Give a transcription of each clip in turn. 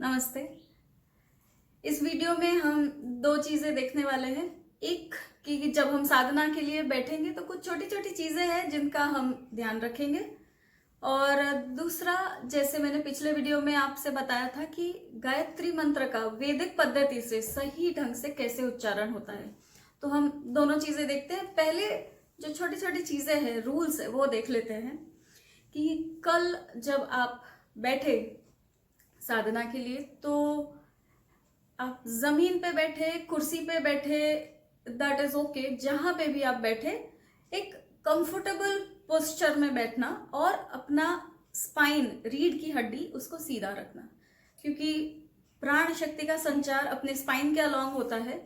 नमस्ते। इस वीडियो में हम दो चीज़ें देखने वाले हैं। एक कि जब हम साधना के लिए बैठेंगे तो कुछ छोटी छोटी चीज़ें हैं जिनका हम ध्यान रखेंगे, और दूसरा, जैसे मैंने पिछले वीडियो में आपसे बताया था कि गायत्री मंत्र का वैदिक पद्धति से सही ढंग से कैसे उच्चारण होता है, तो हम दोनों चीज़ें देखते हैं। पहले जो छोटी छोटी चीज़ें हैं, रूल्स है, वो देख लेते हैं कि कल जब आप बैठे साधना के लिए तो आप जमीन पे बैठे, कुर्सी पे बैठे, दैट इज ओके, जहां पे भी आप बैठे एक कंफर्टेबल पोस्चर में बैठना और अपना स्पाइन, रीढ़ की हड्डी, उसको सीधा रखना, क्योंकि प्राण शक्ति का संचार अपने स्पाइन के अलॉन्ग होता है।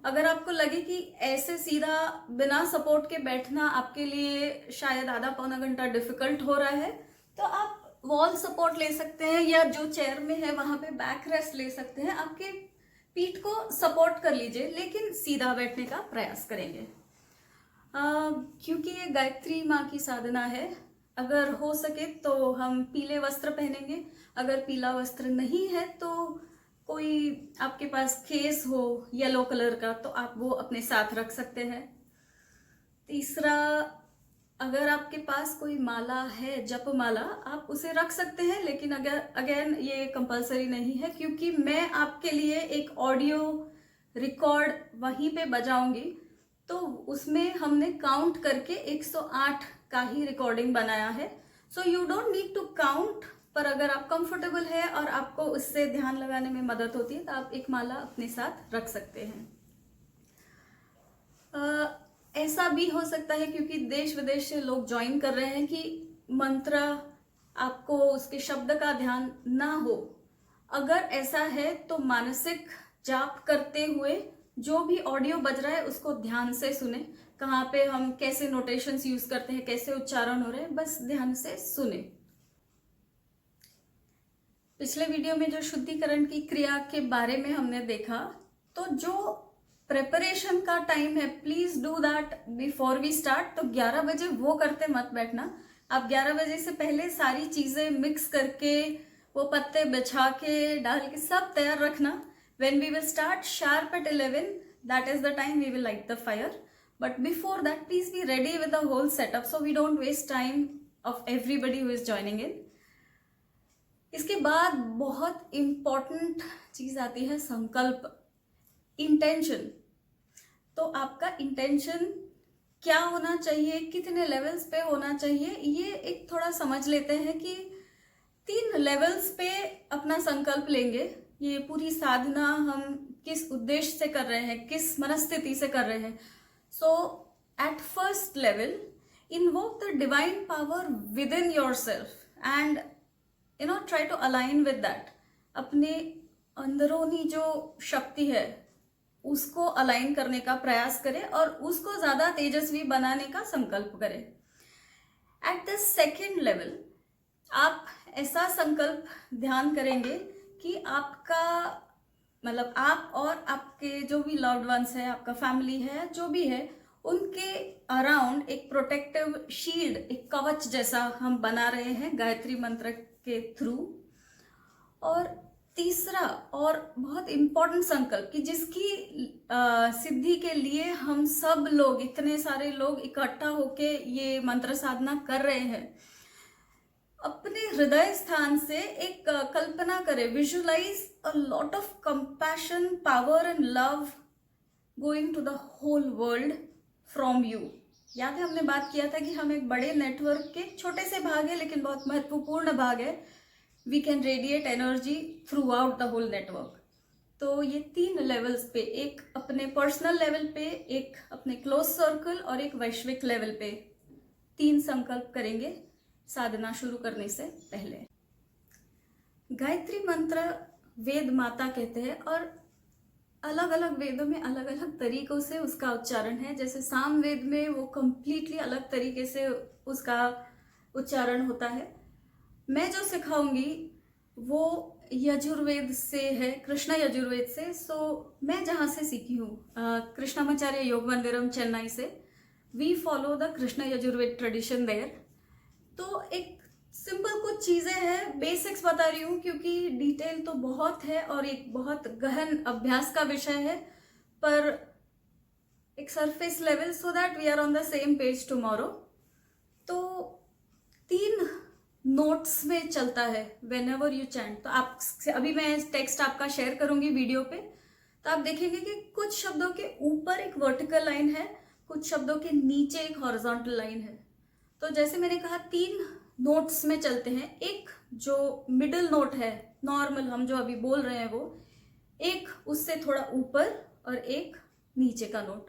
अगर आपको लगे कि ऐसे सीधा बिना सपोर्ट के बैठना आपके लिए शायद आधा पौना घंटा डिफिकल्ट हो रहा है, तो आप वॉल सपोर्ट ले सकते हैं, या जो चेयर में है वहां पे बैक रेस्ट ले सकते हैं। आपके पीठ को सपोर्ट कर लीजिए, लेकिन सीधा बैठने का प्रयास करेंगे, क्योंकि ये गायत्री माँ की साधना है। अगर हो सके तो हम पीले वस्त्र पहनेंगे। अगर पीला वस्त्र नहीं है तो कोई आपके पास केस हो येलो कलर का, तो आप वो अपने साथ रख सकते हैं। तीसरा, अगर आपके पास कोई माला है, जप माला, आप उसे रख सकते हैं, लेकिन अगर अगेन ये कंपलसरी नहीं है, क्योंकि मैं आपके लिए एक ऑडियो रिकॉर्ड वहीं पे बजाऊंगी, तो उसमें हमने काउंट करके 108 का ही रिकॉर्डिंग बनाया है। So you don't need to count, पर अगर आप कंफर्टेबल है और आपको उससे ध्यान लगाने में मदद होती है तो आप एक माला अपने साथ रख सकते हैं। ऐसा भी हो सकता है, क्योंकि देश विदेश से लोग ज्वाइन कर रहे हैं, कि मंत्र आपको उसके शब्द का ध्यान ना हो। अगर ऐसा है तो मानसिक जाप करते हुए जो भी ऑडियो बज रहा है उसको ध्यान से सुने। कहाँ पे हम कैसे नोटेशंस यूज करते हैं, कैसे उच्चारण हो रहे हैं, बस ध्यान से सुने। पिछले वीडियो में जो शुद्धिकरण की क्रिया के बारे में हमने देखा, तो जो प्रेपरेशन का टाइम है, please do that before we start. तो 11 बजे वो करते मत बैठना। आप 11 बजे से पहले सारी चीजें मिक्स करके, वो पत्ते बिछा के, डाल के सब तैयार रखना। When we will start sharp at 11, that is the time we will light the fire. But before that please be ready with the whole setup, so we don't waste time of everybody who is joining in. इसके बाद बहुत important चीज आती है संकल्प, intention. तो आपका intention क्या होना चाहिए, कितने लेवल्स पे होना चाहिए, ये एक थोड़ा समझ लेते हैं कि 3 लेवल्स पे अपना संकल्प लेंगे। ये पूरी साधना हम किस उद्देश्य से कर रहे हैं, किस मनस्थिति से कर रहे हैं। So at first level, invoke the divine power within yourself and try to align with that. अपने अंदरूनी जो शक्ति है उसको अलाइन करने का प्रयास करें और उसको ज्यादा तेजस्वी बनाने का संकल्प करें। एट द सेकेंड लेवल, आप ऐसा संकल्प ध्यान करेंगे कि आपका मतलब आप और आपके जो भी लव्ड वंस है, आपका फैमिली है, जो भी है, उनके अराउंड एक प्रोटेक्टिव शील्ड, एक कवच जैसा हम बना रहे हैं गायत्री मंत्र के थ्रू। और तीसरा और बहुत इंपॉर्टेंट संकल्प, कि जिसकी सिद्धि के लिए हम सब लोग, इतने सारे लोग इकट्ठा होके ये मंत्र साधना कर रहे हैं, अपने हृदय स्थान से एक कल्पना करें, visualise a lot of compassion, power and love going to the whole world from you. याद है हमने बात किया था कि हम एक बड़े नेटवर्क के छोटे से भाग है, लेकिन बहुत महत्वपूर्ण भाग है। We can radiate energy throughout the whole network. तो ये 3 लेवल्स पे, एक अपने पर्सनल लेवल पे, एक अपने क्लोज सर्कल और एक वैश्विक लेवल पे, 3 संकल्प करेंगे साधना शुरू करने से पहले। गायत्री मंत्र वेद माता कहते हैं, और अलग अलग वेदों में अलग अलग तरीकों से उसका उच्चारण है। जैसे साम वेद में वो कंप्लीटली अलग तरीके से उसका उच्चारण होता है। मैं जो सिखाऊंगी वो यजुर्वेद से है, कृष्ण यजुर्वेद से। सो मैं जहाँ से सीखी हूँ, कृष्णामाचार्य योग मंदिरम चेन्नई से, we follow the Krishna Yajurveda tradition there. तो एक सिंपल कुछ चीजें हैं, बेसिक्स बता रही हूँ क्योंकि डिटेल तो बहुत है और एक बहुत गहन अभ्यास का विषय है, पर एक surface level, so that we are on the same page tomorrow. तो 3 नोट्स में चलता है वेन एवर यू चैंट। तो आप अभी मैं टेक्स्ट आपका शेयर करूंगी वीडियो पे, तो आप देखेंगे कि कुछ शब्दों के ऊपर एक वर्टिकल लाइन है, कुछ शब्दों के नीचे एक हॉरिजॉन्टल लाइन है। तो जैसे मैंने कहा 3 नोट्स में चलते हैं। एक जो मिडिल नोट है, नॉर्मल हम जो अभी बोल रहे हैं वो, एक उससे थोड़ा ऊपर और एक नीचे का नोट।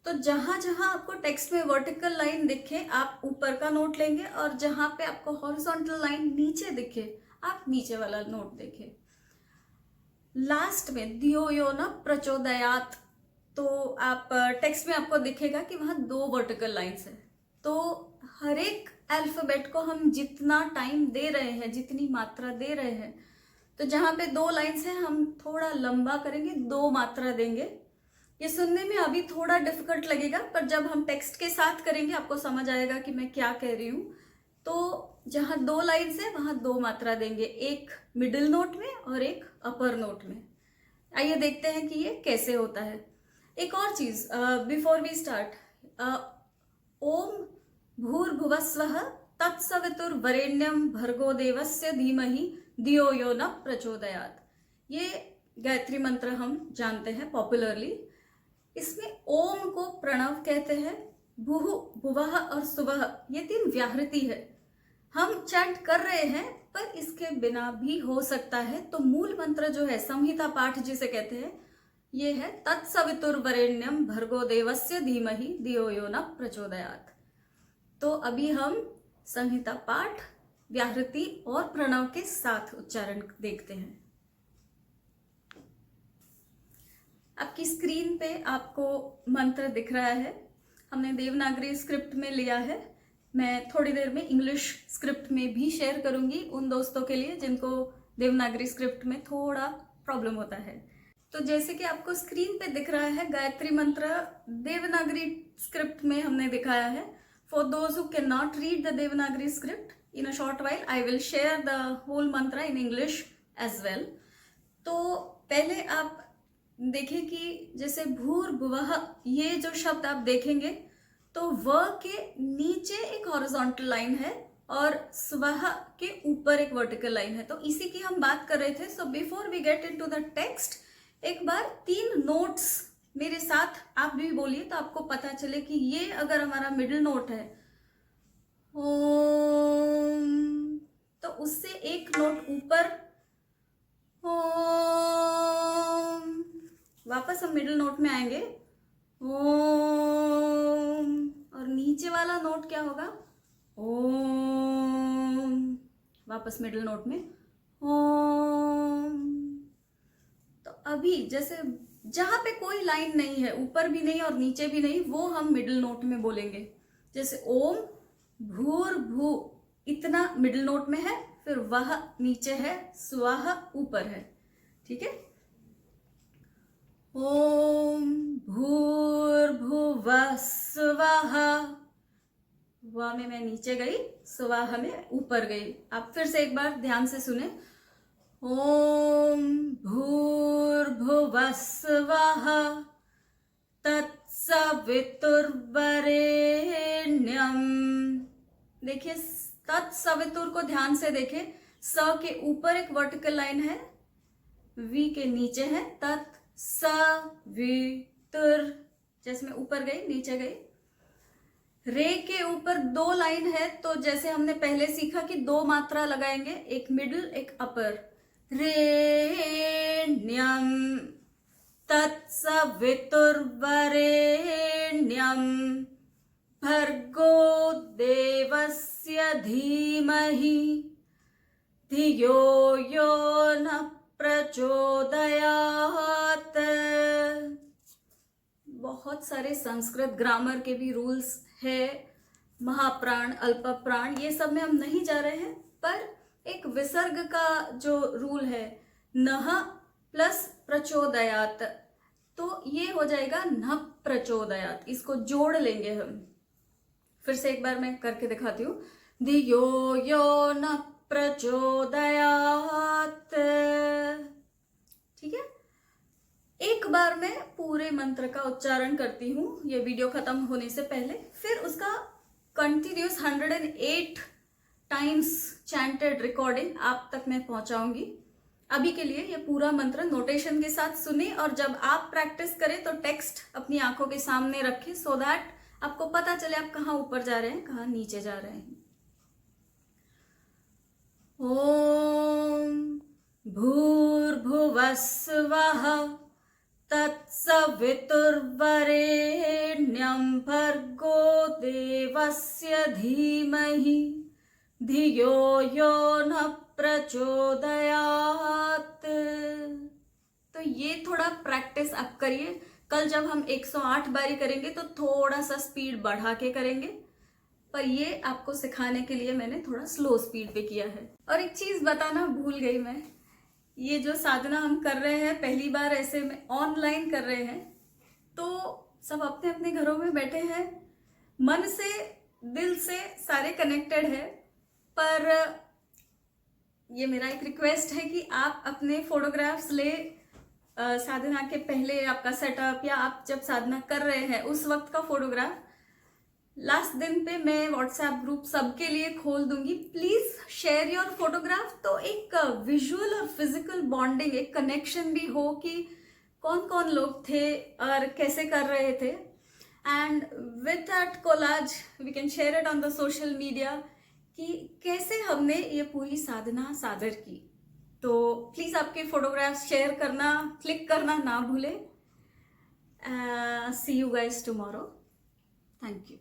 तो जहां जहां आपको टेक्स्ट में वर्टिकल लाइन दिखे आप ऊपर का नोट लेंगे, और जहां पे आपको हॉरिजॉन्टल लाइन नीचे दिखे आप नीचे वाला नोट देखें। लास्ट में दियो यो न प्रचोदयात, तो आप टेक्स्ट में आपको दिखेगा कि वहां 2 वर्टिकल लाइंस है। तो हर एक अल्फाबेट को हम जितना टाइम दे रहे हैं, जितनी मात्रा दे रहे हैं, तो जहां पे 2 लाइंस है हम थोड़ा लंबा करेंगे, 2 मात्रा देंगे। ये सुनने में अभी थोड़ा डिफिकल्ट लगेगा, पर जब हम टेक्स्ट के साथ करेंगे आपको समझ आएगा कि मैं क्या कह रही हूं। तो जहां 2 लाइंस है वहां 2 मात्रा देंगे, एक मिडिल नोट में और एक अपर नोट में। आइए देखते हैं कि ये कैसे होता है। एक और चीज बिफोर वी स्टार्ट, ओम भूर्भुवस्वः तत्सवितुर्वरेण्यं भर्गो देवस्य धीमहि धियो यो न प्रचोदयात्। ये गायत्री मंत्र हम जानते हैं पॉपुलरली। इसमें ओम को प्रणव कहते हैं, भुः भुवः और सुवः ये 3 व्याहृति है। हम चैंट कर रहे हैं पर इसके बिना भी हो सकता है। तो मूल मंत्र जो है, संहिता पाठ जिसे कहते हैं, ये है तत्सवितुर्वरेण्यं भर्गो देवस्य धीमहि धियो यो न प्रचोदयात्। तो अभी हम संहिता पाठ, व्याहृति और प्रणव के साथ उच्चारण देखते हैं। आपकी स्क्रीन पे आपको मंत्र दिख रहा है, हमने देवनागरी स्क्रिप्ट में लिया है। मैं थोड़ी देर में इंग्लिश स्क्रिप्ट में भी शेयर करूंगी उन दोस्तों के लिए जिनको देवनागरी स्क्रिप्ट में थोड़ा प्रॉब्लम होता है। तो जैसे कि आपको स्क्रीन पे दिख रहा है, गायत्री मंत्र देवनागरी स्क्रिप्ट में हमने दिखाया है। For those who can not read the Devanagari script, in a short while I will share the whole mantra in English as well. तो पहले आप देखिए कि जैसे भूर्भुवः, ये जो शब्द आप देखेंगे तो व के नीचे एक हॉरिजॉन्टल लाइन है और स्वः के ऊपर एक वर्टिकल लाइन है। तो इसी की हम बात कर रहे थे। So before we get into the text, एक बार 3 नोट्स मेरे साथ आप भी बोलिए तो आपको पता चले कि ये अगर हमारा मिडिल नोट है ओम, तो उससे एक नोट ऊपर ओम, वापस हम मिडिल नोट में आएंगे ओम, और नीचे वाला नोट क्या होगा ओम, वापस मिडिल नोट में ओम। तो अभी जैसे जहां पे कोई लाइन नहीं है, ऊपर भी नहीं और नीचे भी नहीं, वो हम मिडिल नोट में बोलेंगे। जैसे ओम भूर्भु, इतना मिडिल नोट में है, फिर वह नीचे है, स्वः ऊपर है। ठीक है, ओम भूर्भुवः स्वः, व में मैं नीचे गई, स्वः में ऊपर गई। आप फिर से एक बार ध्यान से सुने, ओम भूर्भुवः स्वः तत्सवितुर्वरेण्यं। देखिए तत्सवितुर को ध्यान से देखें, स के ऊपर एक वर्टिकल लाइन है, वी के नीचे है, तत्सवितुर, जैसे मैं ऊपर गई नीचे गई। रे के ऊपर 2 लाइन है, तो जैसे हमने पहले सीखा कि 2 मात्रा लगाएंगे, एक मिडिल एक अपर। रेण्यम तत्सवितुर्वरेण्यम भर्गो देवस्य धीमहि धियो यो न प्रचोदयात्। बहुत सारे संस्कृत ग्रामर के भी रूल्स है, महाप्राण अल्पप्राण ये सब में हम नहीं जा रहे हैं, पर एक विसर्ग का जो रूल है नह प्लस प्रचोदयात्, तो ये हो जाएगा न प्रचोदयात्, इसको जोड़ लेंगे हम। फिर से एक बार मैं करके दिखाती हूँ। धियो यो न प्रचोदयात्। ठीक है, एक बार मैं पूरे मंत्र का उच्चारण करती हूँ ये वीडियो खत्म होने से पहले, फिर उसका कंटिन्यूस 108 टाइम्स चैंटेड रिकॉर्डिंग आप तक मैं पहुंचाऊंगी। अभी के लिए ये पूरा मंत्र नोटेशन के साथ सुने, और जब आप प्रैक्टिस करें तो टेक्स्ट अपनी आंखों के सामने रखें, सो दैट आपको पता चले आप कहाँ ऊपर जा रहे हैं, कहाँ नीचे जा रहे हैं। ओम भूर्भुवस्वः तत्सवितुर्वरेण्यं भर्गो देवस्य धीमहि धियो यो न प्रचोदयात्। तो ये थोड़ा प्रैक्टिस आप करिए। कल जब हम 108 बारी करेंगे तो थोड़ा सा स्पीड बढ़ा के करेंगे, पर ये आपको सिखाने के लिए मैंने थोड़ा स्लो स्पीड पे किया है। और एक चीज बताना भूल गई मैं, ये जो साधना हम कर रहे हैं पहली बार ऐसे में ऑनलाइन कर रहे हैं, तो सब अपने अपने घरों में बैठे हैं, मन से दिल से सारे कनेक्टेड है, पर ये मेरा एक रिक्वेस्ट है कि आप अपने फोटोग्राफ्स ले साधना के पहले आपका सेटअप, या आप जब साधना कर रहे हैं उस वक्त का फोटोग्राफ लास्ट दिन पे मैं व्हाट्सएप ग्रुप सबके लिए खोल दूंगी। प्लीज शेयर योर फोटोग्राफ, तो एक विजुअल और फिजिकल बॉन्डिंग, एक कनेक्शन भी हो कि कौन कौन लोग थे और कैसे कर रहे थे, and with that collage we can share it on the social media कि कैसे हमने ये पूरी साधना सादर की। तो प्लीज आपके फोटोग्राफ्स शेयर करना, क्लिक करना ना भूले। See you guys tomorrow. Thank you.